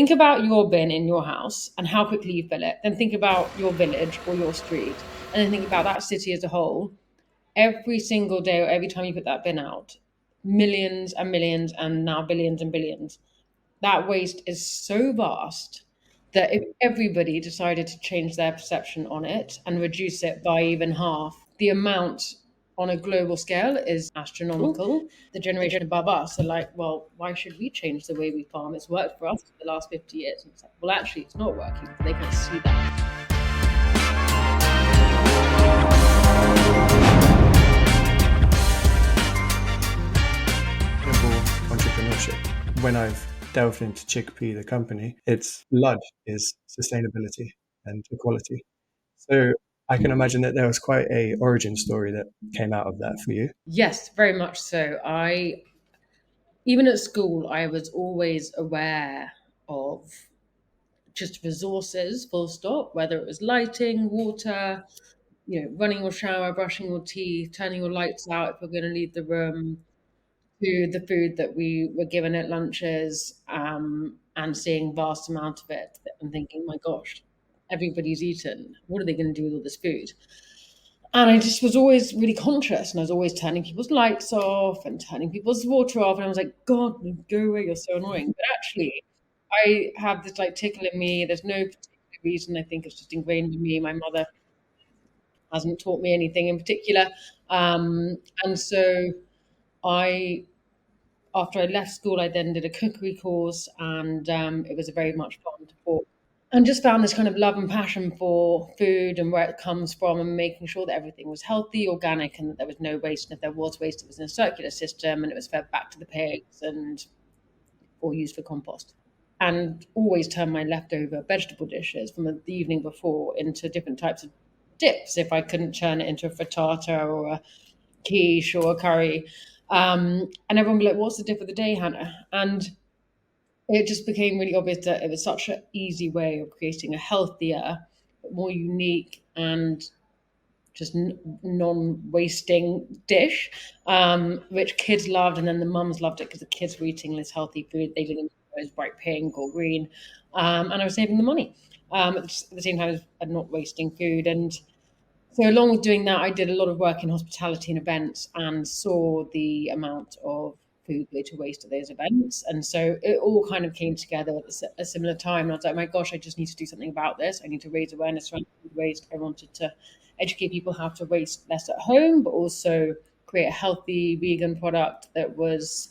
Think about your bin in your house and how quickly you fill it. Then think about your village or your street. And then think about that city as a whole. Every single day or every time you put that bin out, millions and millions and now billions and billions. That waste is so vast that if everybody decided to change their perception on it and reduce it by even half, the amount on a global scale is astronomical. The generation above us are like, well, why should we change the way we farm? It's worked for us for the last 50 years. And it's like, well, actually, it's not working. They can see that. Entrepreneurship. When I've delved into ChicP, the company, its blood is sustainability and equality. So I can imagine that there was quite a origin story that came out of that for you. Yes, very much so. Even at school, I was always aware of just resources, full stop, whether it was lighting, water, running your shower, brushing your teeth, turning your lights out if we're going to leave the room, to the food that we were given at lunches, and seeing vast amount of it and thinking, my gosh, everybody's eaten. What are they going to do with all this food? And I just was always really conscious, and I was always turning people's lights off and turning people's water off. And I was like, God, go away, you're so annoying. But actually, I have this like tickle in me. There's no particular reason. I think it's just ingrained in me. My mother hasn't taught me anything in particular. And so I, after I left school, I then did a cookery course, and it was a very much fun to talk and just found this kind of love and passion for food and where it comes from and making sure that everything was healthy, organic, and that there was no waste. And if there was waste, it was in a circular system and it was fed back to the pigs and or used for compost. And always turn my leftover vegetable dishes from the evening before into different types of dips if I couldn't turn it into a frittata or a quiche or a curry. And everyone would be like, what's the dip of the day, Hannah? And it just became really obvious that it was such an easy way of creating a healthier, but more unique and just non-wasting dish, which kids loved, and then the mums loved it because the kids were eating this healthy food. They didn't know it was bright pink or green, and I was saving the money at the same time as not wasting food. And so, along with doing that, I did a lot of work in hospitality and events and saw the amount of food go to waste at those events. And so it all kind of came together at a similar time. And I was like, my gosh, I just need to do something about this. I need to raise awareness around food waste. I wanted to educate people how to waste less at home, but also create a healthy vegan product that was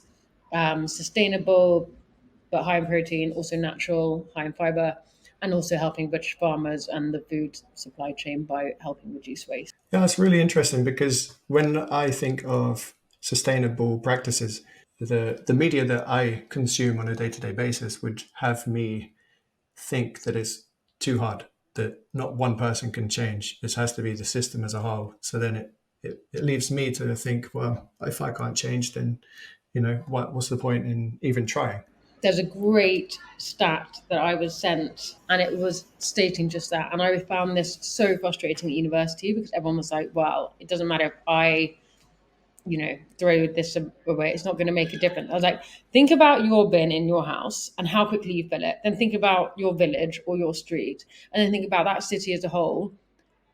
sustainable, but high in protein, also natural, high in fiber, and also helping British farmers and the food supply chain by helping reduce waste. Yeah, that's really interesting because when I think of sustainable practices, the media that I consume on a day-to-day basis would have me think that it's too hard, that not one person can change. This has to be the system as a whole. So then it leaves me to think, well, if I can't change, then what's the point in even trying? There's a great stat that I was sent, and it was stating just that. And I found this so frustrating at university because everyone was like, well, it doesn't matter if I throw this away, it's not going to make a difference. I was like, think about your bin in your house and how quickly you fill it. Then think about your village or your street. And then think about that city as a whole.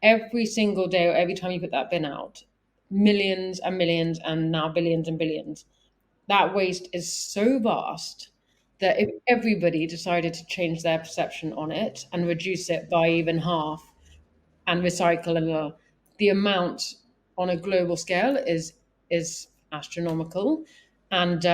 Every single day or every time you put that bin out, millions and millions and now billions and billions. That waste is so vast that if everybody decided to change their perception on it and reduce it by even half and recycle, and the amount on a global scale is astronomical. And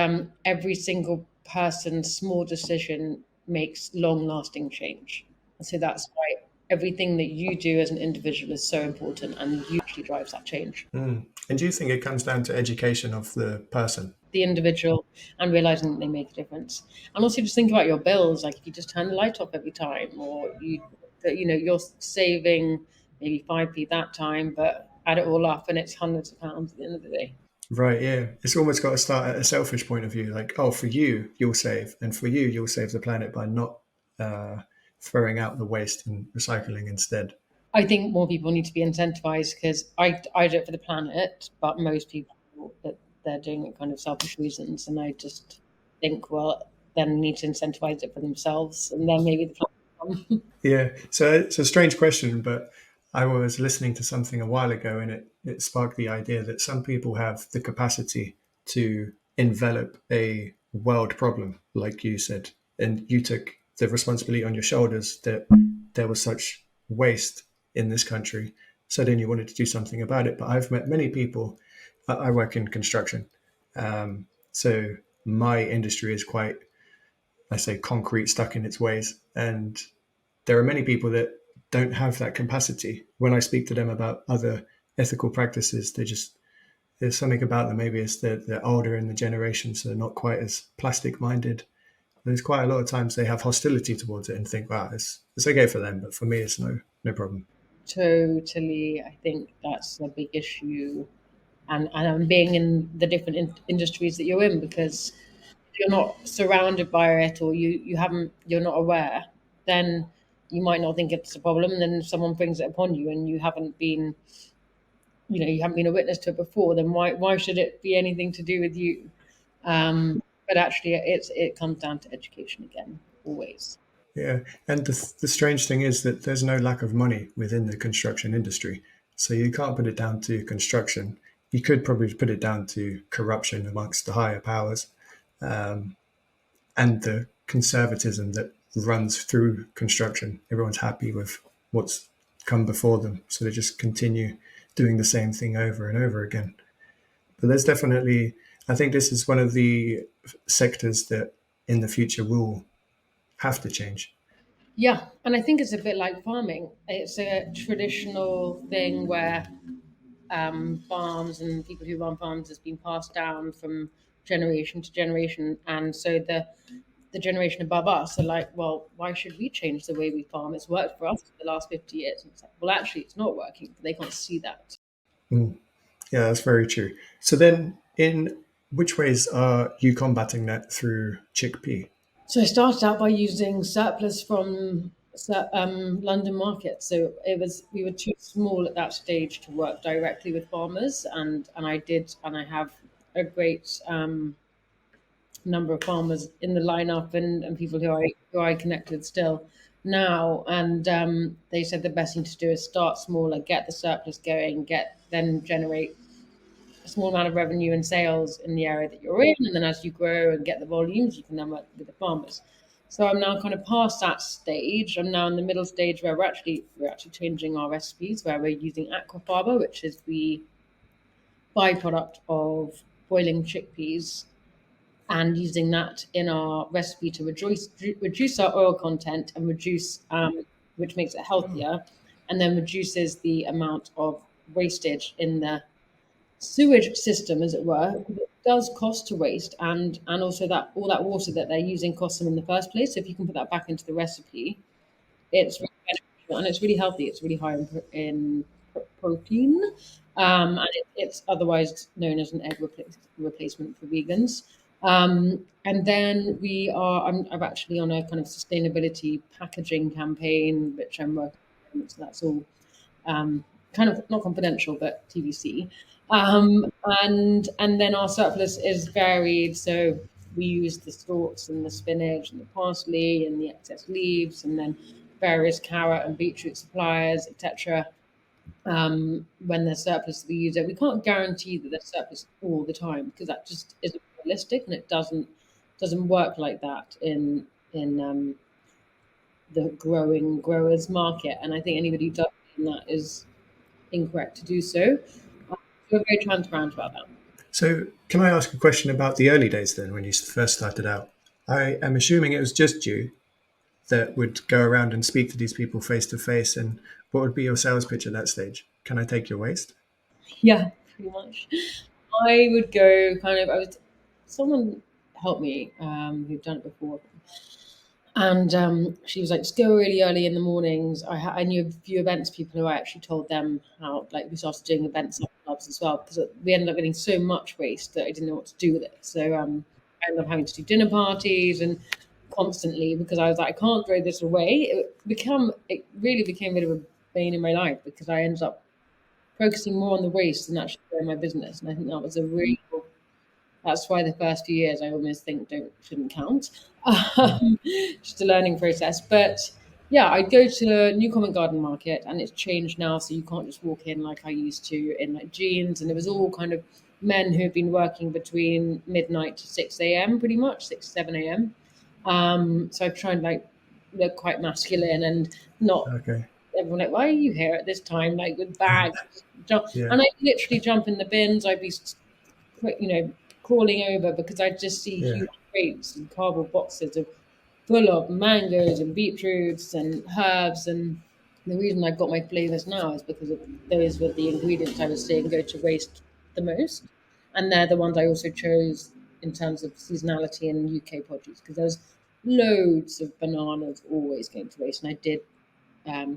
every single person's small decision makes long lasting change. And so that's why everything that you do as an individual is so important and usually drives that change. And do you think it comes down to education of the person? The individual and realizing that they make a difference. And also just think about your bills. Like if you just turn the light off every time, or you're saving maybe 5p that time, but add it all up and it's hundreds of pounds at the end of the day. Right, yeah. It's almost got to start at a selfish point of view. Like, oh, for you, you'll save. And for you, you'll save the planet by not throwing out the waste and recycling instead. I think more people need to be incentivized because I do it for the planet, but most people that they're doing it kind of selfish reasons. And I just think, well, then need to incentivize it for themselves, and then maybe the plan will come. Yeah, so it's a strange question, but I was listening to something a while ago and it sparked the idea that some people have the capacity to envelop a world problem, like you said, and you took the responsibility on your shoulders that there was such waste in this country. So then you wanted to do something about it. But I've met many people, I work in construction. So my industry is quite, I say, concrete, stuck in its ways. And there are many people that don't have that capacity. When I speak to them about other ethical practices, they just there's something about them. Maybe it's that they're older in the generation, so they're not quite as plastic minded. There's quite a lot of times they have hostility towards it and think, wow, it's okay for them, but for me, it's no problem. Totally, I think that's a big issue, and being in the different industries that you're in, because if you're not surrounded by it, or you're not aware, then you might not think it's a problem, and then if someone brings it upon you and you haven't been a witness to it before, then why should it be anything to do with you? But actually, it comes down to education again, always. Yeah, and the strange thing is that there's no lack of money within the construction industry, so you can't put it down to construction. You could probably put it down to corruption amongst the higher powers, and the conservatism that runs through construction. Everyone's happy with what's come before them, so they just continue doing the same thing over and over again. But there's definitely, I think this is one of the sectors that in the future will have to change. Yeah, and I think it's a bit like farming. It's a traditional thing where farms and people who run farms has been passed down from generation to generation, and so the generation above us are like, well, why should we change the way we farm? It's worked for us for the last 50 years. And it's like, well, actually, it's not working. But they can't see that. Mm. Yeah, that's very true. So then, in which ways are you combating that through ChicP? So I started out by using surplus from London market. So we were too small at that stage to work directly with farmers, and I have a great number of farmers in the lineup, and people who I connect with still now. And they said the best thing to do is start smaller, get the surplus going, then generate a small amount of revenue and sales in the area that you're in, and then as you grow and get the volumes, you can then work with the farmers. So I'm now kind of past that stage. I'm now in the middle stage where we're actually changing our recipes, where we're using aquafaba, which is the byproduct of boiling chickpeas, and using that in our recipe to reduce our oil content and which makes it healthier, and then reduces the amount of wastage in the sewage system, as it were. It does cost to waste, and also that all that water that they're using costs them in the first place. So if you can put that back into the recipe, it's really beneficial and it's really healthy. It's really high in protein, and it's otherwise known as an egg replacement for vegans. And then I'm actually on a kind of sustainability packaging campaign, which I'm working on. So that's all kind of not confidential, but TBC. And then our surplus is varied. So we use the stalks and the spinach and the parsley and the excess leaves, and then various carrot and beetroot suppliers, etc. When there's surplus, we use it. We can't guarantee that there's surplus all the time because that just isn't realistic, and it doesn't work like that in the growing growers market. And I think anybody who does that is incorrect to do so. We're very transparent about that. So, can I ask a question about the early days then, when you first started out? I am assuming it was just you that would go around and speak to these people face to face. And what would be your sales pitch at that stage? Can I take your waste? Yeah, pretty much. I would go kind of. I was someone helped me who'd done it before, and she was like, just go really early in the mornings. I knew a few events people who I actually told them how, like, we started doing events at clubs as well, because we ended up getting so much waste that I didn't know what to do with it. So I ended up having to do dinner parties and constantly, because I was like, I can't throw this away. It really became a bit of a bane in my life, because I ended up focusing more on the waste than actually growing my business. And I think that was a real That's why the first few years I almost think don't shouldn't count. Yeah. Just a learning process. But yeah, I'd go to New Common Garden Market, and it's changed now, so you can't just walk in like I used to in like jeans, and it was all kind of men who've been working between midnight to 6 a.m. pretty much 6 7 a.m. So I try and like look quite masculine and not Okay. everyone like, why are you here at this time? Like with bags, Yeah. and I literally jump in the bins. I'd be, crawling over because I just see Yeah. huge crates and cardboard boxes of full of mangoes and beetroots and herbs. And the reason I got my flavors now is because of those were the ingredients I was seeing go to waste the most, and they're the ones I also chose in terms of seasonality and UK produce because there's loads of bananas always going to waste, and I did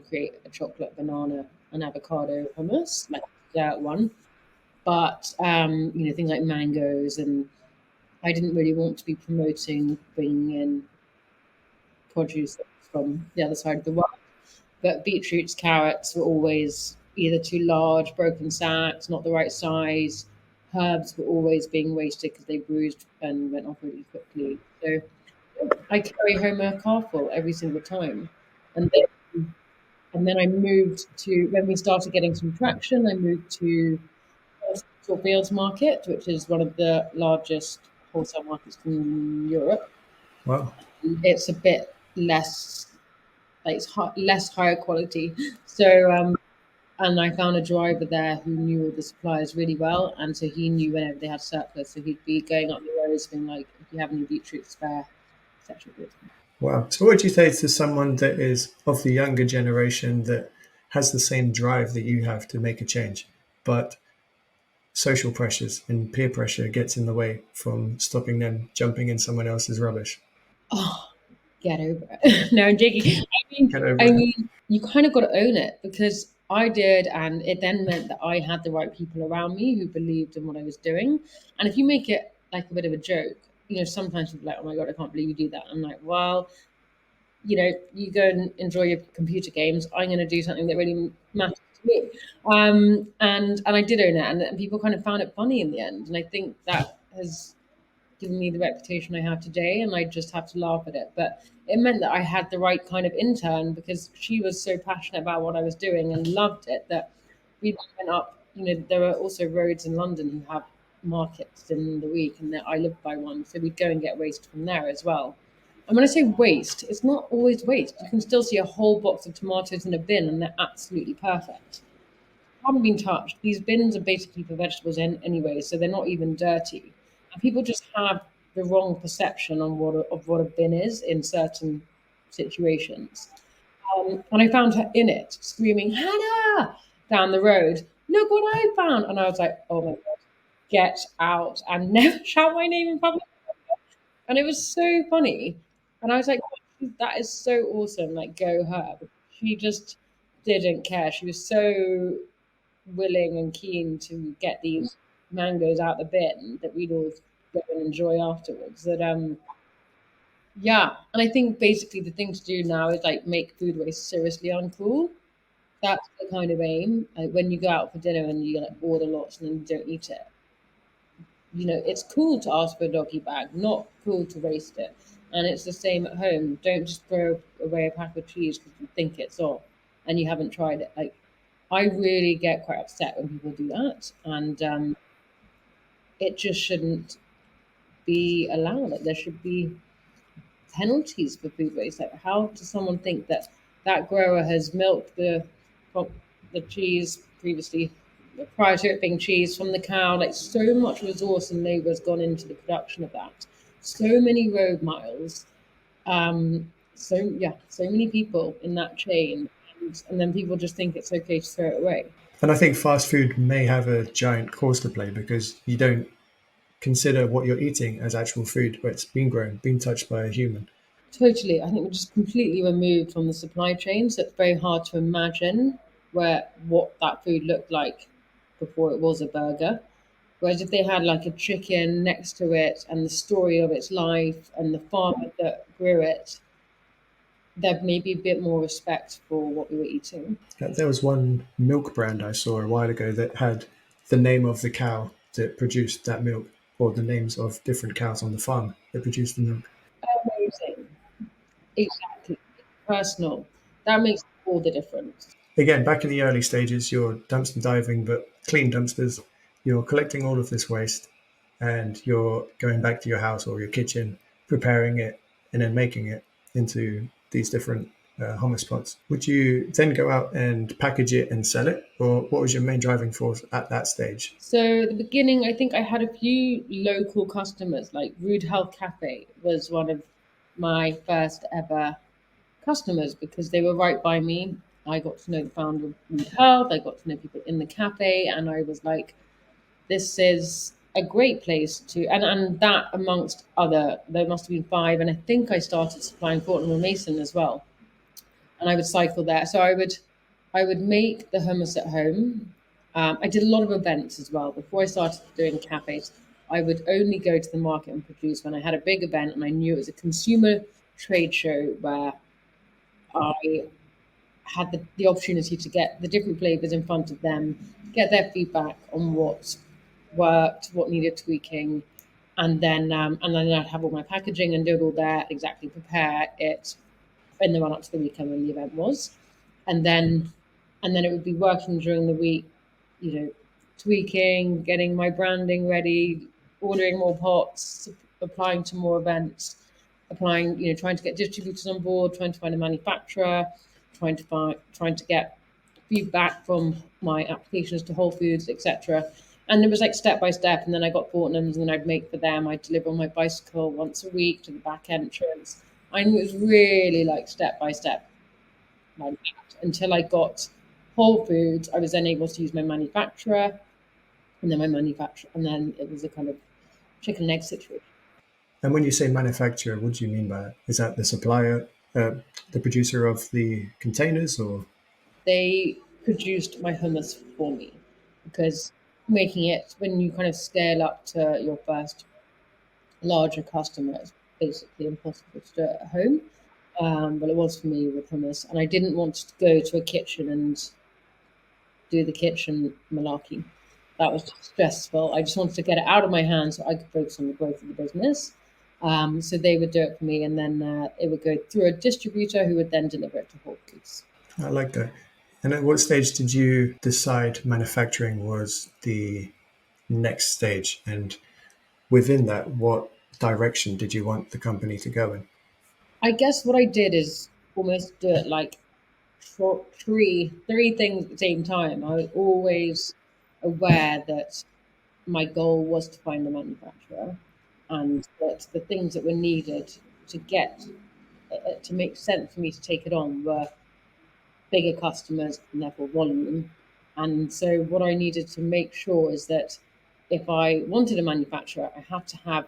create a chocolate banana and avocado hummus, like that one. But things like mangoes, and I didn't really want to be promoting bringing in produce from the other side of the world. But beetroots, carrots were always either too large, broken sacks, not the right size. Herbs were always being wasted because they bruised and went off really quickly. So I carry home a car full every single time. And then I moved to, when we started getting some traction, I moved to Fields Market, which is one of the largest wholesale markets in Europe. Wow. It's a bit less, like less higher quality. So, and I found a driver there who knew all the suppliers really well, and so he knew whenever they had surplus, so he'd be going up the roads, being like, "If you have any beetroot spare, etc." Wow. So, what would you say to someone that is of the younger generation that has the same drive that you have to make a change, but social pressures and peer pressure gets in the way from stopping them jumping in someone else's rubbish? Oh, get over it. No, I'm joking. Get I over it. mean, you kind of got to own it because I did, and it then meant that I had the right people around me who believed in what I was doing. And if you make it like a bit of a joke, sometimes people are like, "Oh my god, I can't believe you do that." I'm like, well, you go and enjoy your computer games. I'm going to do something that really matters to me. And I did own it, and people kind of found it funny in the end. And I think that has given me the reputation I have today, and I just have to laugh at it. But it meant that I had the right kind of intern because she was so passionate about what I was doing and loved it that we went up. There are also roads in London who have markets in the week, and I live by one, so we'd go and get waste from there as well. And when I say waste, it's not always waste. You can still see a whole box of tomatoes in a bin, and they're absolutely perfect, haven't been touched. These bins are basically for vegetables anyway, so they're not even dirty. And people just have the wrong perception on what a bin is in certain situations. And I found her in it, screaming, "Hannah!" down the road. "Look what I found!" And I was like, "Oh my god, get out and never shout my name in public." And it was so funny. And I was like, "That is so awesome! Like, go her!" She just didn't care. She was so willing and keen to get these mangoes out the bin that we'd all go and enjoy afterwards. Yeah, and I think basically the thing to do now is like make food waste seriously uncool. That's the kind of aim. Like when you go out for dinner and you like order lots and then you don't eat it. It's cool to ask for a doggy bag, not cool to waste it. And it's the same at home. Don't just throw away a pack of cheese because you think it's off and you haven't tried it. Like I really get quite upset when people do that, and it just shouldn't be allowed. Like, there should be penalties for food waste. Like, how does someone think that that grower has milked the cheese previously, prior to it being cheese from the cow? Like, so much resource and labour has gone into the production of that. So many road miles. So many people in that chain, and then people just think it's okay to throw it away. And I think fast food may have a giant cause to play because you don't consider what you're eating as actual food, where it's been grown, been touched by a human. Totally. I think we're just completely removed from the supply chain, so it's very hard to imagine what that food looked like before it was a burger. Whereas if they had like a chicken next to it and the story of its life and the farmer that grew it, there'd maybe a bit more respect for what we were eating. There was one milk brand I saw a while ago that had the name of the cow that produced that milk. or the names of different cows on the farm that produce the milk. Amazing. Exactly. Personal. That makes all the difference. Again, back in the early stages, you're dumpster diving, but clean dumpsters. You're collecting all of this waste and you're going back to your house or your kitchen, preparing it, and then making it into these different hummus pots. Would you then go out and package it and sell it? Or what was your main driving force at that stage? So at the beginning, I think I had a few local customers, like Rude Health Cafe was one of my first ever customers because they were right by me. I got to know the founder of Rude Health. I got to know people in the cafe, and I was like, this is a great place to, and that amongst other, there must have been five, and I think I started supplying Fortnum and Mason as well, and I would cycle there. So I would make the hummus at home. I did a lot of events as well before I started doing cafes. I would only go to the market and produce when I had a big event and I knew it was a consumer trade show where I had the opportunity to get the different flavors in front of them, get their feedback on what worked, what needed tweaking, and then I'd have all my packaging and do it all there, exactly prepare it in the run up to the weekend when the event was, and then it would be working during the week, tweaking, getting my branding ready, ordering more pots, applying to more events, applying, trying to get distributors on board, trying to find a manufacturer, trying to get feedback from my applications to Whole Foods, etc. And it was like step by step. And then I got Fortnum's, and then I'd make for them. I'd deliver on my bicycle once a week to the back entrance. I knew it was really like step by step like that until I got Whole Foods. I was then able to use my manufacturer, and then it was a kind of chicken and egg situation. And when you say manufacturer, what do you mean by that? Is that the supplier, the producer of the containers, or They produced my hummus for me because making it when you kind of scale up to your first larger customer, it's basically impossible to do it at home. But it was for me with hummus, and I didn't want to go to a kitchen and do the kitchen malarkey. That was just stressful. I just wanted to get it out of my hands so I could focus on the growth of the business. So they would do it for me, and then it would go through a distributor who would then deliver it to Whole Foods. I like that. And at what stage did you decide manufacturing was the next stage? And within that, what direction did you want the company to go in? I guess what I did is almost do it like three things at the same time. I was always aware that my goal was to find a manufacturer, and that the things that were needed to get to make sense for me to take it on were bigger customers and therefore volume. And so what I needed to make sure is that if I wanted a manufacturer, I had to have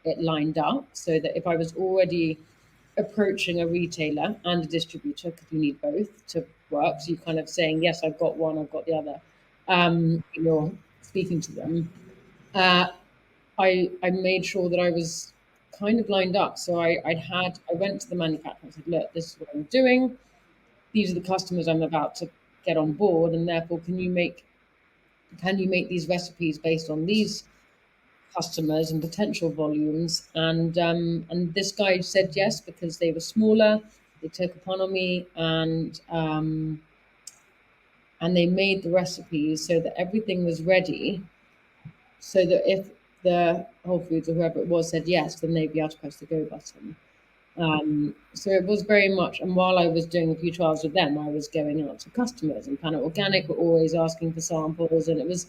it lined up so that if I was already approaching a retailer and a distributor, because you need both to work. So you're kind of saying, yes, I've got one, I've got the other. You're speaking to them. Uh, I made sure that I was kind of lined up. So I went to the manufacturer and said, look, this is what I'm doing. These are the customers I'm about to get on board, and therefore, can you make these recipes based on these customers and potential volumes? And this guy said yes because they were smaller. They took upon on me, and they made the recipes so that everything was ready, so that if the Whole Foods or whoever it was said yes, then they'd be able to press the go button. So it was very much, and while I was doing a few trials with them, I was going out to customers, and Planet Organic were always asking for samples, and it was,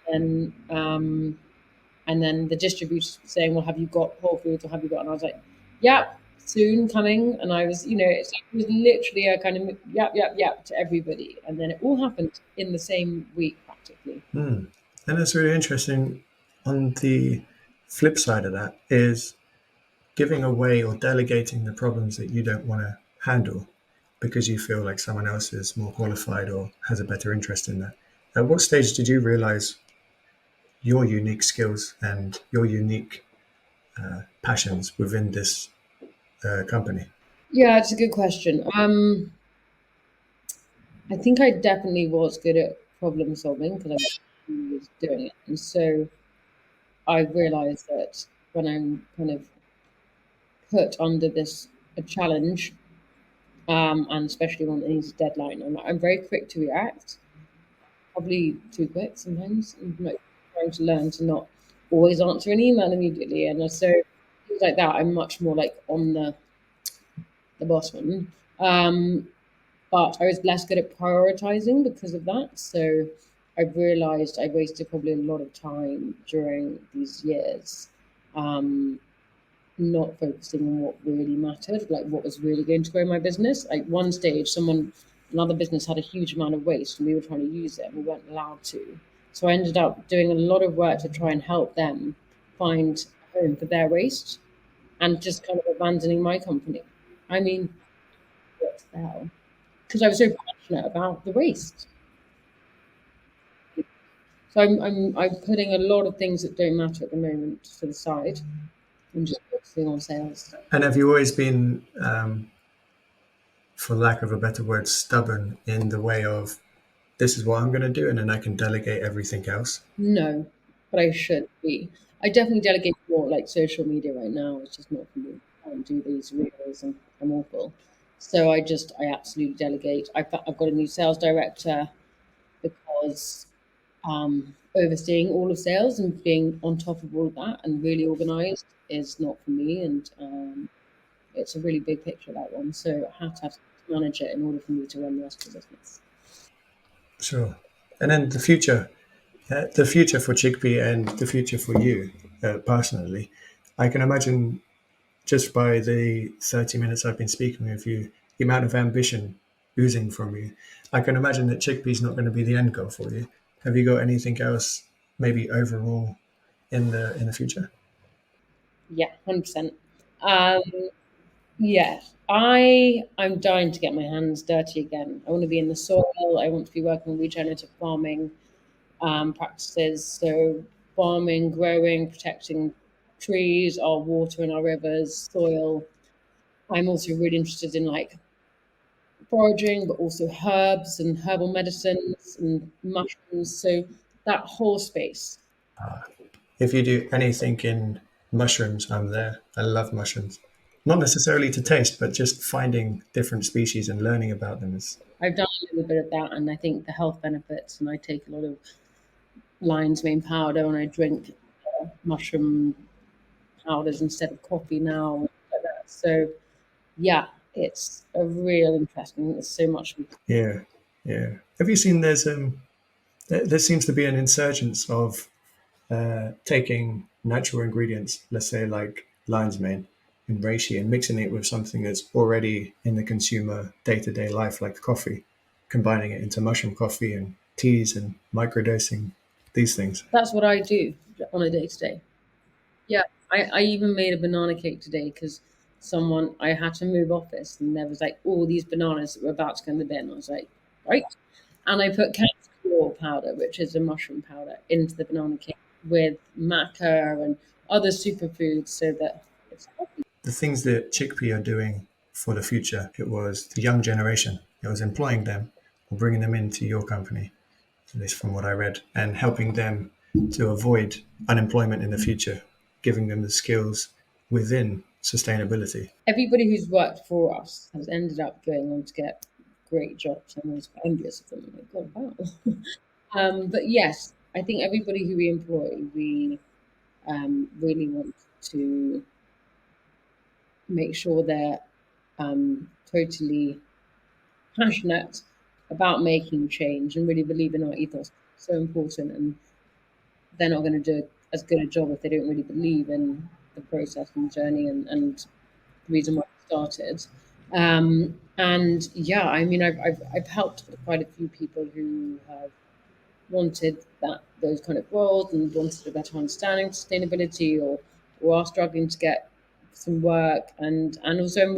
and and then the distributors saying, "Well, have you got Whole Foods or have you got?" And I was like, "Yep, soon coming." And I was, it was literally a kind of yep, yep, yep to everybody, and then it all happened in the same week practically. Hmm. And that's really interesting. On the flip side of that is giving away or delegating the problems that you don't want to handle because you feel like someone else is more qualified or has a better interest in that. At what stage did you realize your unique skills and your unique passions within this company? Yeah, it's a good question. I think I definitely was good at problem solving because I was doing it, and so I realised that when I'm kind of put under this a challenge, and especially when it needs a deadline, I'm very quick to react, probably too quick sometimes. I'm like trying to learn to not always answer an email immediately, and so things like that. I'm much more like on the boss one. But I was less good at prioritizing because of that. So I've realized I wasted probably a lot of time during these years, um, not focusing on what really mattered, like what was really going to grow my business. Like one stage, another business had a huge amount of waste and we were trying to use it and we weren't allowed to. So I ended up doing a lot of work to try and help them find a home for their waste and just kind of abandoning my company. I mean, what the hell? Because I was so passionate about the waste. So I'm putting a lot of things that don't matter at the moment to the side and just focusing on sales. And have you always been, for lack of a better word, stubborn in the way of this is what I'm going to do, and then I can delegate everything else? No, but I should be. I definitely delegate more like social media right now. It's just not for me. I can't do these reels and I'm awful. So I absolutely delegate. I've got a new sales director because overseeing all of sales and being on top of all of that and really organized is not for me. And it's a really big picture, that one. So I have to manage it in order for me to run the rest of the business. Sure. And then the future for Chickpea and the future for you personally, I can imagine just by the 30 minutes I've been speaking with you, the amount of ambition oozing from you. I can imagine that Chickpea is not going to be the end goal for you. Have you got anything else, maybe overall, in the future? Yeah, 100%. Um, yeah, I'm dying to get my hands dirty again. I want to be in the soil. I want to be working on regenerative farming practices. So farming, growing, protecting trees, our water and our rivers, soil. I'm also really interested in like foraging, but also herbs and herbal medicines and mushrooms. So that whole space. If you do anything in mushrooms, I'm there. I love mushrooms. Not necessarily to taste, but just finding different species and learning about them is, I've done a little bit of that, and I think the health benefits. And I take a lot of lion's mane powder, and I drink mushroom powders instead of coffee now. Like that. So yeah, it's a real interesting. There's so much. yeah, yeah. Have you seen there seems to be an insurgence of taking natural ingredients, let's say like lion's mane and reishi, and mixing it with something that's already in the consumer day-to-day life, like coffee, combining it into mushroom coffee and teas and microdosing these things. That's what I do on a day to day. Yeah, I even made a banana cake today because someone I had to move office, and there was like all these bananas that were about to go in the bin. I was like, right, and I put cat's claw powder, which is a mushroom powder, into the banana cake with maca and other superfoods, so that it's healthy. The things that Chickpea are doing for the future, it was the young generation. It was employing them or bringing them into your company, at least from what I read, and helping them to avoid unemployment in the future, giving them the skills within sustainability. Everybody who's worked for us has ended up going on to get great jobs. I'm always quite envious of them. I'm like, God, wow. But yes, I think everybody who we employ, we really want to make sure they're totally passionate about making change and really believe in our ethos. So important, and they're not going to do as good a job if they don't really believe in the process and journey and the reason why it started. And yeah, I mean, I've helped quite a few people who have wanted those kind of roles and wanted a better understanding of sustainability or are struggling to get some work and also I'm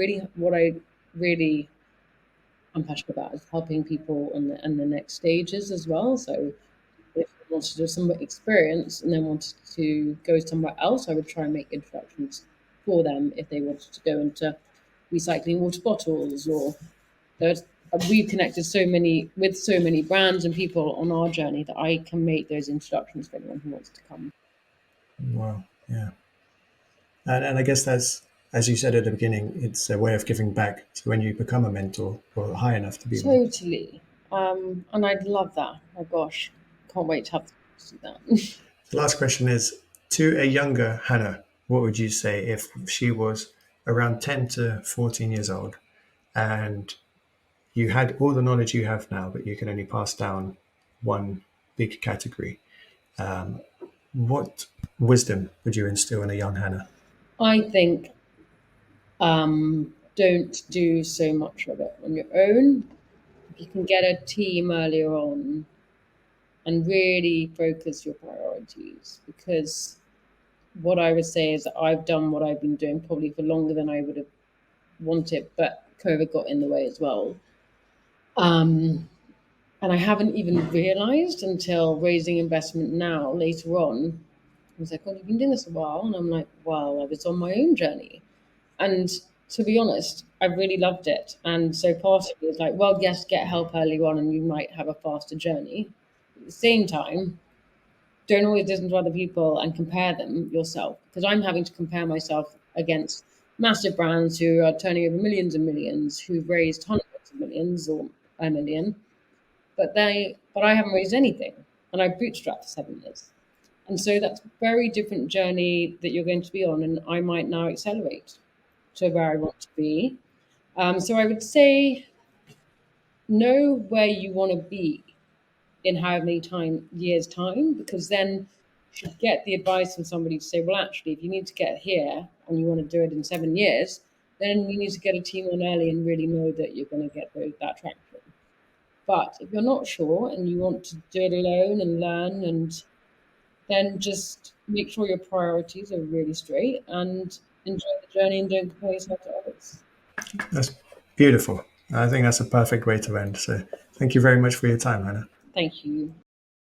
I'm passionate about is helping people on the next stages as well. So if they wanted to do some experience and then wanted to go somewhere else, I would try and make introductions for them if they wanted to go into recycling water bottles or there's we've connected so many with so many brands and people on our journey that I can make those introductions for anyone who wants to come. Wow. Yeah. And I guess that's, as you said at the beginning, it's a way of giving back. So when you become a mentor or high enough to be one. Totally. And I'd love that. Oh gosh, can't wait to have to do that. The last question is, to a younger Hannah, what would you say if she was around 10 to 14 years old and you had all the knowledge you have now, but you can only pass down one big category? What wisdom would you instill in a young Hannah? I think don't do so much of it on your own. If you can get a team earlier on and really focus your priorities, because what I would say is that I've done what I've been doing probably for longer than I would have wanted, but COVID got in the way as well. Um, and I haven't even realized until raising investment now, later on. I was like, "Oh, you've been doing this a while." And I'm like, "Well, I was on my own journey." And to be honest, I really loved it. And so part of it was like, well, yes, get help early on and you might have a faster journey. At the same time, don't always listen to other people and compare them yourself. Because I'm having to compare myself against massive brands who are turning over millions and millions, who've raised hundreds of millions or a million, but I haven't raised anything. And I bootstrapped for 7 years. And so that's a very different journey that you're going to be on. And I might now accelerate to where I want to be. So I would say know where you want to be in how many years time, because then you should get the advice from somebody to say, well, actually, if you need to get here and you want to do it in 7 years, then you need to get a team on early and really know that you're going to get that traction. But if you're not sure and you want to do it alone and learn, and then just make sure your priorities are really straight and enjoy the journey and don't compare yourself to others. That's beautiful. I think that's a perfect way to end. So thank you very much for your time, Hannah. Thank you.